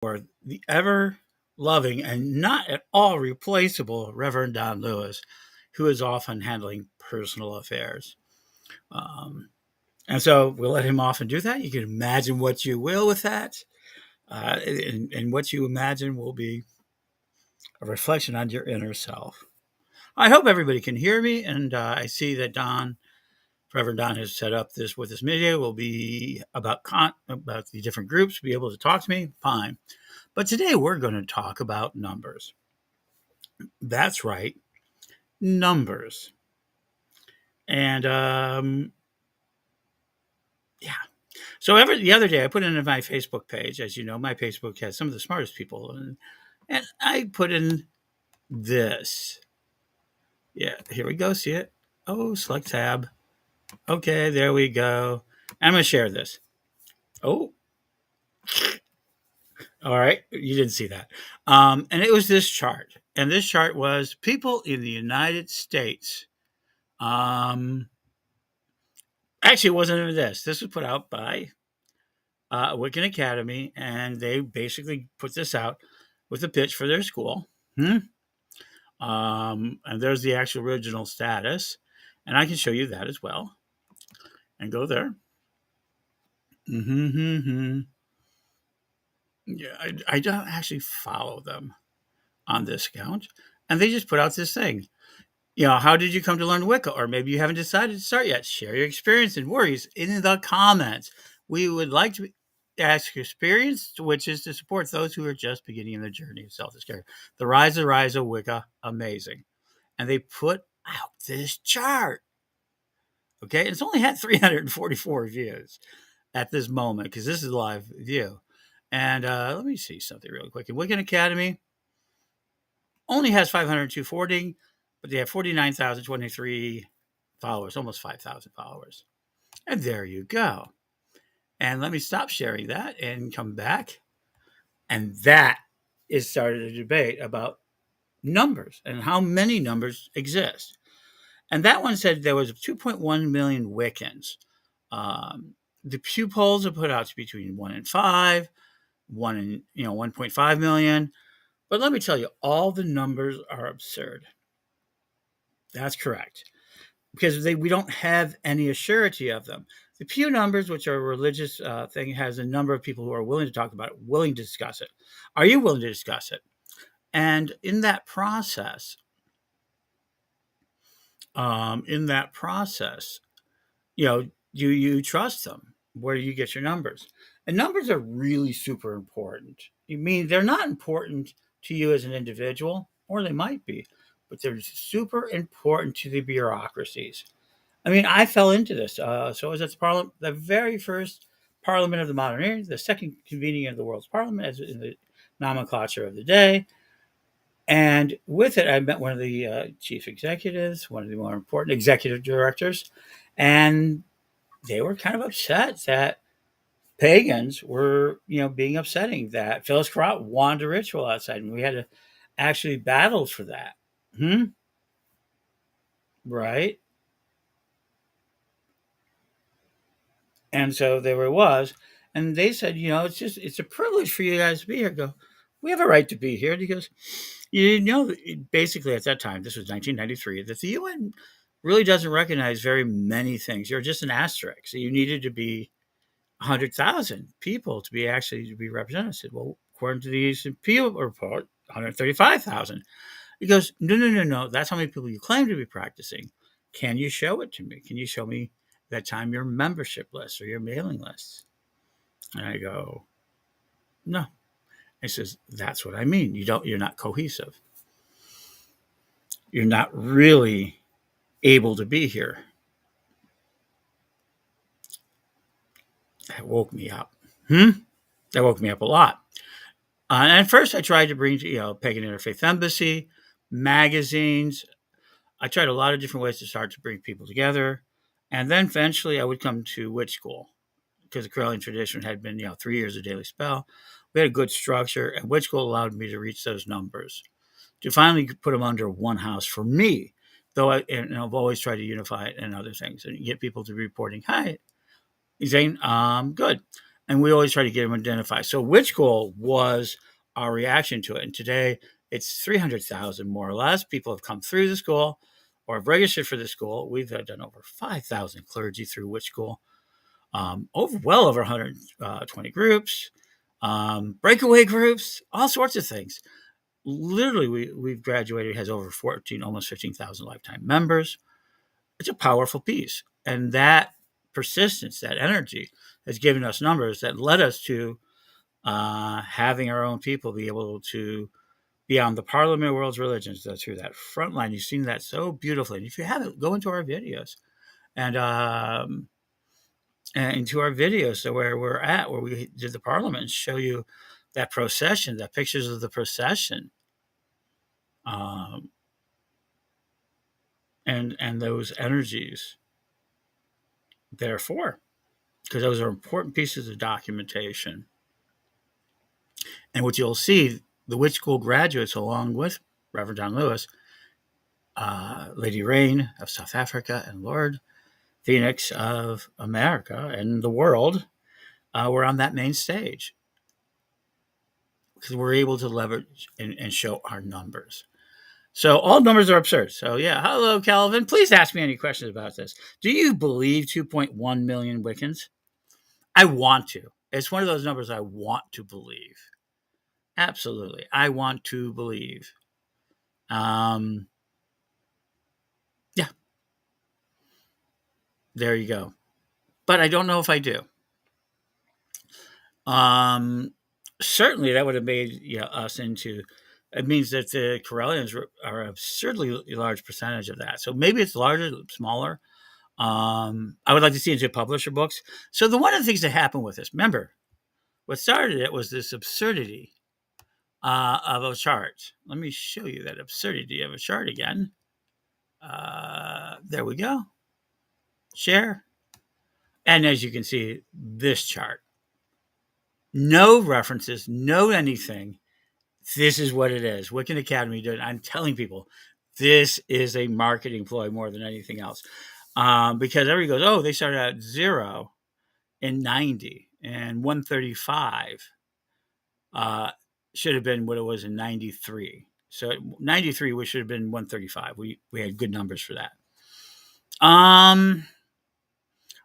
for the ever loving and not at all replaceable Reverend Don Lewis, who is often handling personal affairs. Um, and so we'll let him off and do that. You can imagine what you will with that. And what you imagine will be a reflection on your inner self. I hope everybody can hear me. And I see that Reverend Don has set up this with this video will be about the different groups, be able to talk to me. Fine. But today we're going to talk about numbers. That's right, numbers. And yeah. So the other day I put in my Facebook page. As you know, my Facebook has some of the smartest people. And I put in this. Yeah, here we go. See it? Oh, select tab. Okay, there we go. I'm going to share this. Oh, all right. You didn't see that. And it was this chart. And this chart was people in the United States. Um, Actually, it wasn't even this. This was put out by Wiccan Academy, and they basically put this out with a pitch for their school. And there's the actual original status. And I can show you that as well. And go there. Mm-hmm. Yeah, I don't actually follow them on this account. And they just put out this thing. How did you come to learn Wicca? Or maybe you haven't decided to start yet. Share your experience and worries in the comments. We would like to ask your experience, which is to support those who are just beginning in the journey of self-discovery. The rise of Wicca, amazing. And they put out this chart. Okay, it's only had 344 views at this moment because this is a live view. And let me see something really quick. In Wiccan Academy, only has 540, but they have 49,023 followers, almost 5,000 followers. And there you go. And let me stop sharing that and come back. And that is started a debate about numbers and how many numbers exist. And that one said there was 2.1 million Wiccans. The Pew polls are put out to between 1 and 5, 1.5 million. But let me tell you, all the numbers are absurd. That's correct. Because we don't have any assurity of them. The Pew numbers, which are a religious thing, has a number of people who are willing to talk about it, willing to discuss it. Are you willing to discuss it? And in that process, you trust them. Where do you get your numbers? And numbers are really super important. You mean they're not important to you as an individual, or they might be, but they're super important to the bureaucracies. I mean, I fell into this. So I was at the very first Parliament of the modern era, the second convening of the world's Parliament, as in the nomenclature of the day. And with it, I met one of the chief executives, one of the more important executive directors, and they were kind of upset that pagans were, being upsetting, that Phyllis Crott wanted a ritual outside, and we had to actually battle for that. Hmm? Right? And so there it was. And they said, it's a privilege for you guys to be here. Go, we have a right to be here because, basically at that time, this was 1993, that the UN really doesn't recognize very many things. You're just an asterisk. So you needed to be 100,000 people to be represented. I said, well, according to the ECP report, 135,000. He goes, no. That's how many people you claim to be practicing. Can you show it to me? Can you show me that time your membership list or your mailing list? And I go, no. He says, that's what I mean. You're not cohesive. You're not really able to be here. That woke me up. That woke me up a lot. And at first I tried to bring, Pagan Interfaith Embassy, magazines. I tried a lot of different ways to start to bring people together. And then eventually I would come to witch school because the Correllian tradition had been, 3 years of daily spell. We had a good structure, and witch school allowed me to reach those numbers, to finally put them under one house for me. Though I've always tried to unify it and other things and get people to be reporting, hi, Zane, good. And we always try to get them identified. So Witch School was our reaction to it. And today it's 300,000 more or less. People have come through the school or have registered for the school. We've done over 5,000 clergy through Witch School, well over 120 groups, breakaway groups, all sorts of things. Literally, we've graduated, has over 14, almost 15,000 lifetime members. It's a powerful piece. And that persistence, that energy has given us numbers that led us to having our own people be able to be on the Parliament of World's Religions through that front line. You've seen that so beautifully. And if you haven't, go into our videos and into our videos, so where we're at, where we did the Parliament, and show you that procession, that pictures of the procession, um, and those energies. Therefore, because those are important pieces of documentation. And what you'll see, the Witch School graduates, along with Reverend John Lewis, Lady Rain of South Africa, and Lord Phoenix of America and the world, were on that main stage because we're able to leverage and show our numbers. So all numbers are absurd. So yeah, hello, Calvin. Please ask me any questions about this. Do you believe 2.1 million Wiccans? I want to. It's one of those numbers I want to believe. Absolutely. I want to believe. Yeah. There you go. But I don't know if I do. Um, Certainly that would have made us into. It means that the Corellians are an absurdly large percentage of that. So maybe it's larger, smaller. I would like to see into publisher books. So one of the things that happened with this, remember, what started it was this absurdity of a chart. Let me show you that absurdity of a chart again. There we go. Share. And as you can see, this chart. No references, no anything. This is what it is. Wiccan Academy did. I'm telling people, this is a marketing ploy more than anything else. Because everybody goes, oh, they started at 0 in 90 and 135 should have been what it was in 93. So 93, we should have been 135. We had good numbers for that.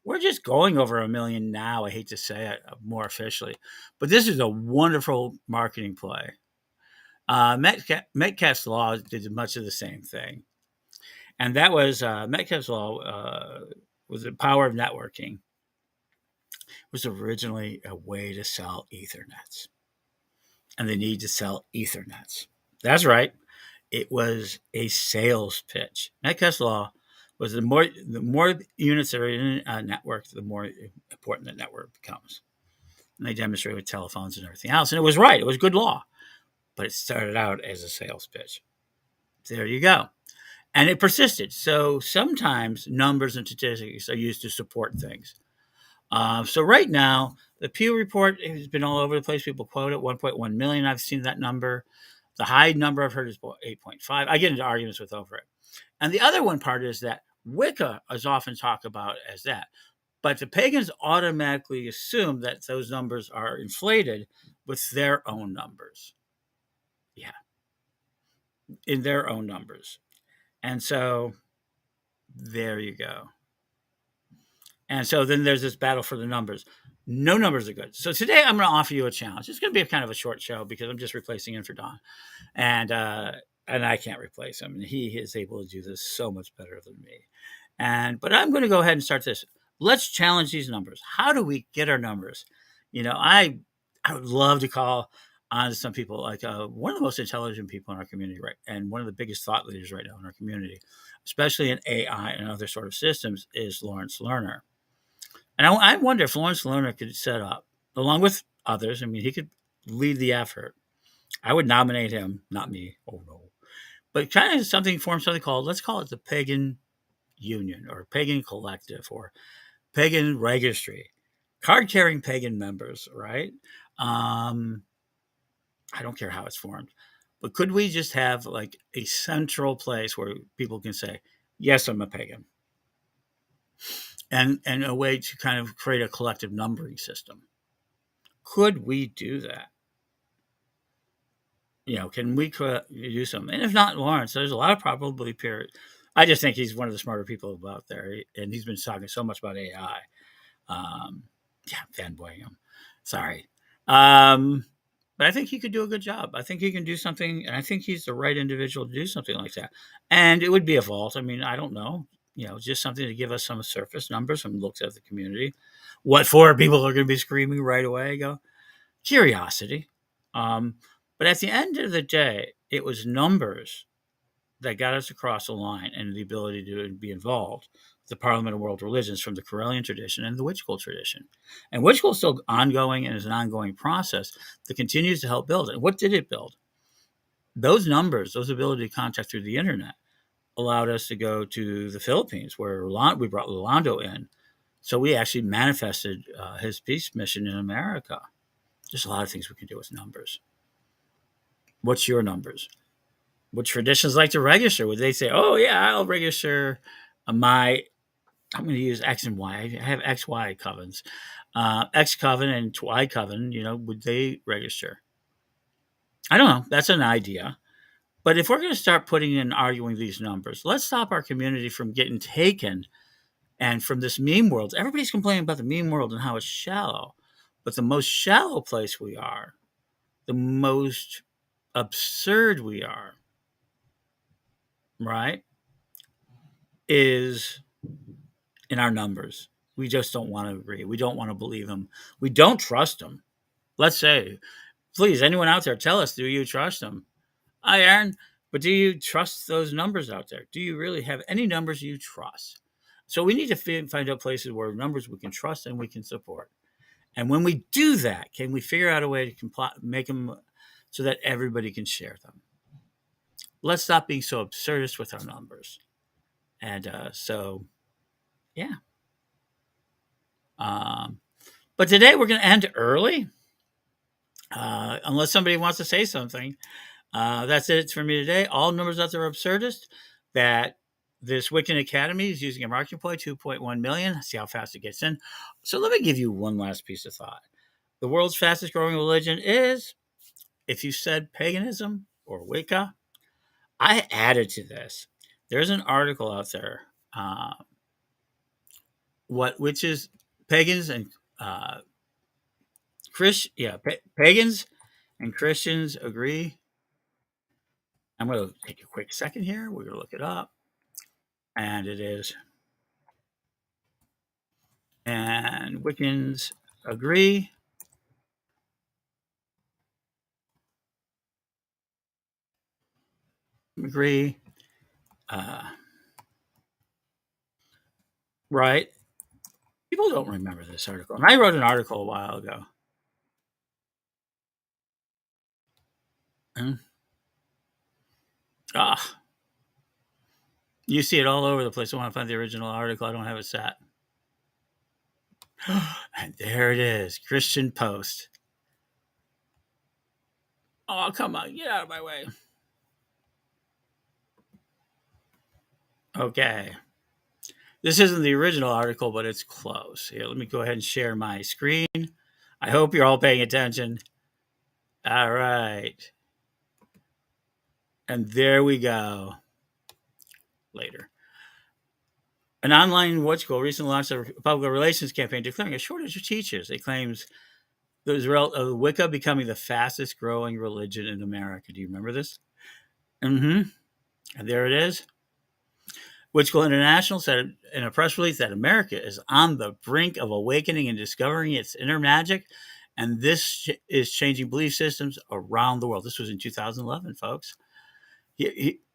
We're just going over 1 million now. I hate to say it more officially, but this is a wonderful marketing play. Metcalfe's Law did much of the same thing. And that was Metcalfe's Law was the power of networking. It was originally a way to sell Ethernets. And they need to sell Ethernets. That's right. It was a sales pitch. Metcalfe's Law was the more units that are in a network, the more important the network becomes. And they demonstrated with telephones and everything else. And it was right. It was good law. But it started out as a sales pitch. There you go. And it persisted. So sometimes numbers and statistics are used to support things. So right now, the Pew report has been all over the place. People quote it, 1.1 million. I've seen that number. The high number I've heard is 8.5. I get into arguments with over it. And the other one part is that Wicca is often talked about as that. But the pagans automatically assume that those numbers are inflated with their own numbers. Yeah. In their own numbers. And so there you go. And so then there's this battle for the numbers. No numbers are good. So today I'm going to offer you a challenge. It's going to be kind of a short show because I'm just replacing him for Don. And I can't replace him. And he is able to do this so much better than me. But I'm going to go ahead and start this. Let's challenge these numbers. How do we get our numbers? I would love to call on some people, like one of the most intelligent people in our community, right? And one of the biggest thought leaders right now in our community, especially in AI and other sort of systems, is Lawrence Lerner. And I wonder if Lawrence Lerner could set up, along with others, I mean, he could lead the effort. I would nominate him, not me. Oh, no. But kind of form something called, let's call it the Pagan Union or Pagan Collective or Pagan Registry. Card-carrying pagan members, right? I don't care how it's formed. But could we just have like a central place where people can say, yes, I'm a pagan? And a way to kind of create a collective numbering system. Could we do that? Can we do something? And if not, Lawrence, there's a lot of probability period. I just think he's one of the smarter people out there, and he's been talking so much about AI. Um, yeah, fanboying him. Sorry. Um, but I think he could do a good job. I think he can do something, and I think he's the right individual to do something like that. And it would be a vault. I mean, I don't know. Just something to give us some surface numbers, some looks at the community. What for? People are going to be screaming right away. Go curiosity. Um, but at the end of the day, it was numbers that got us across the line and the ability to be involved. The Parliament of World Religions from the Correllian tradition and the witch cult tradition. And witch cult is still ongoing and is an ongoing process that continues to help build it. What did it build? Those numbers, those ability to contact through the internet allowed us to go to the Philippines where we brought Rolando in. So we actually manifested his peace mission in America. There's a lot of things we can do with numbers. What's your numbers? What traditions like to register? Would they say, "Oh yeah, I'll register my"? I'm going to use X and Y. I have X Y covens, X coven and Y coven. Would they register? I don't know. That's an idea. But if we're going to start putting in arguing these numbers, let's stop our community from getting taken and from this meme world. Everybody's complaining about the meme world and how it's shallow, but the most shallow place we are, the most absurd we are, right, is in our numbers. We just don't want to agree. We don't want to believe them. We don't trust them. Let's say, please, anyone out there, tell us, do you trust them? I Aaron, but do you trust those numbers out there? Do you really have any numbers you trust? So we need to find out places where numbers we can trust and we can support. And when we do that, can we figure out a way to make them so that everybody can share them? Let's stop being so absurdist with our numbers. And yeah. Um, but today we're going to end early, unless somebody wants to say something. That's it for me today. All numbers out there are absurdist. That this Wiccan Academy is using a marketing ploy, 2.1 million. See how fast it gets in. So let me give you one last piece of thought. The world's fastest growing religion is, if you said paganism or Wicca, I added to this. There's an article out there. Which is pagans and pagans and Christians agree. I'm going to take a quick second here. We're going to look it up. And it is. And Wiccans agree. Agree. Right. People don't remember this article. And I wrote an article a while ago. Hmm. Ah, you see it all over the place. I want to find the original article. I don't have it set. And there it is. Christian Post. Oh, come on. Get out of my way. Okay. This isn't the original article, but it's close. Here, let me go ahead and share my screen. I hope you're all paying attention. All right. And there we go. Later. An online watch school recently launched a public relations campaign declaring a shortage of teachers. It claims the result of Wicca becoming the fastest growing religion in America. Do you remember this? Mm-hmm. And there it is. Witch School International said in a press release that America is on the brink of awakening and discovering its inner magic, and this is changing belief systems around the world. This was in 2011, folks.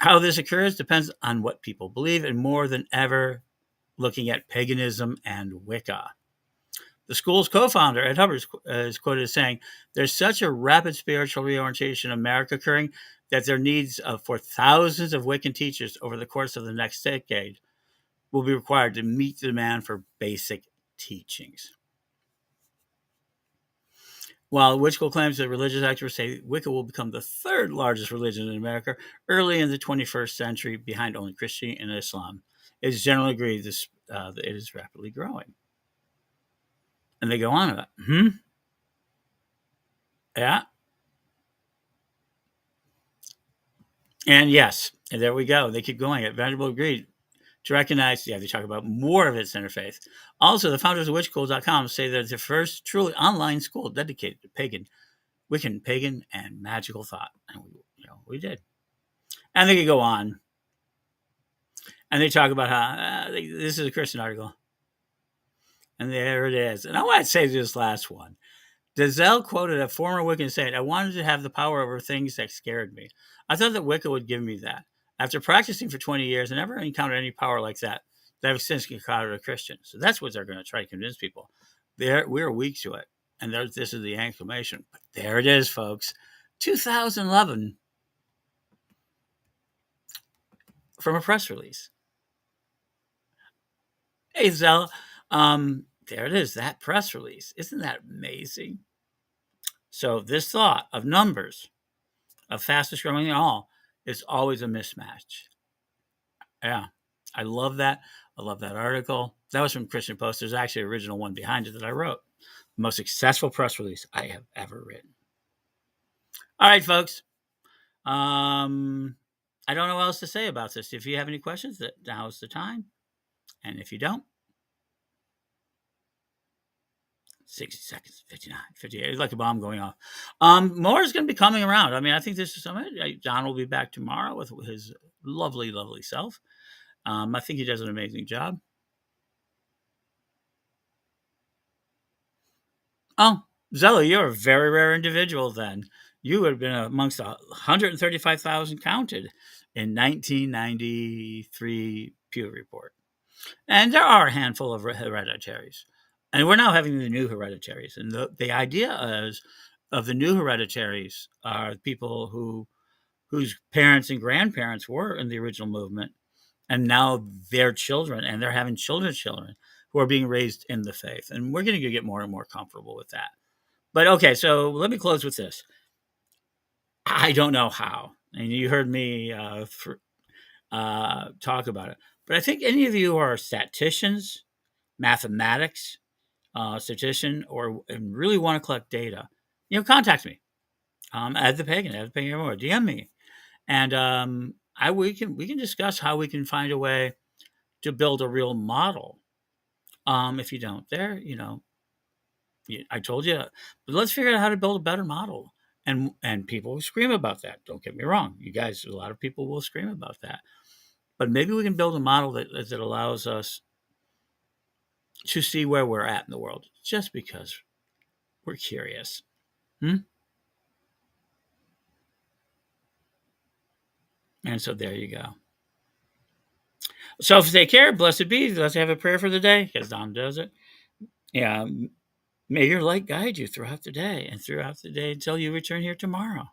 How this occurs depends on what people believe, and more than ever, looking at paganism and Wicca. The school's co-founder, Ed Hubbard, is quoted as saying, "There's such a rapid spiritual reorientation in America occurring that there needs for thousands of Wiccan teachers over the course of the next decade will be required to meet the demand for basic teachings." While Witch School claims that religious experts say Wicca will become the third largest religion in America early in the 21st century, behind only Christianity and Islam, it is generally agreed that it is rapidly growing. And they go on about, Yeah. And yes, and there we go. They keep going at venerable agreed to recognize, yeah, they talk about more of its interfaith. Also, the founders of witchschool.com say that it's the first truly online school dedicated to pagan, Wiccan, pagan, and magical thought. And we did. And they could go on. And they talk about how this is a Christian article. And there it is. And I want to say this last one. Dazelle quoted a former Wiccan saying, I wanted to have the power over things that scared me. I thought that Wicca would give me that. After practicing for 20 years, I never encountered any power like that I've since encountered a Christian. So that's what they're going to try to convince people. We're weak to it. And this is the exclamation. But there it is, folks. 2011 from a press release. Hey, Zell, there it is, that press release. Isn't that amazing? So this thought of numbers, of fastest growing in all, is always a mismatch. Yeah, I love that. I love that article. That was from Christian Post. There's actually an original one behind it that I wrote. The most successful press release I have ever written. All right, folks. I don't know what else to say about this. If you have any questions, now's the time. And if you don't, 60 seconds, 59, 58. It's like a bomb going off. More is going to be coming around. I mean, I think this is something. John will be back tomorrow with his lovely, lovely self. I think he does an amazing job. Oh, Zella, you're a very rare individual then. You would have been amongst 135,000 counted in 1993 Pew Report. And there are a handful of hereditaries. And we're now having the new hereditaries. And the idea is of the new hereditaries are people whose parents and grandparents were in the original movement. And now their children, and they're having children's children who are being raised in the faith. And we're going to get more and more comfortable with that. But okay, so let me close with this. I don't know how. And you heard me talk about it. But I think any of you who are statisticians, mathematics, statistician, or really want to collect data, contact me. Ed the Pagan, or DM me, and we can discuss how we can find a way to build a real model. If you don't, I told you, but let's figure out how to build a better model. And people will scream about that. Don't get me wrong, you guys. A lot of people will scream about that, but maybe we can build a model that allows us to see where we're at in the world, just because we're curious. Hmm? And so there you go. So take care. Blessed be. Let's have a prayer for the day, because Don does it. Yeah. May your light guide you throughout the day and throughout the day until you return here tomorrow.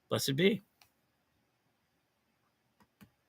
Blessed be.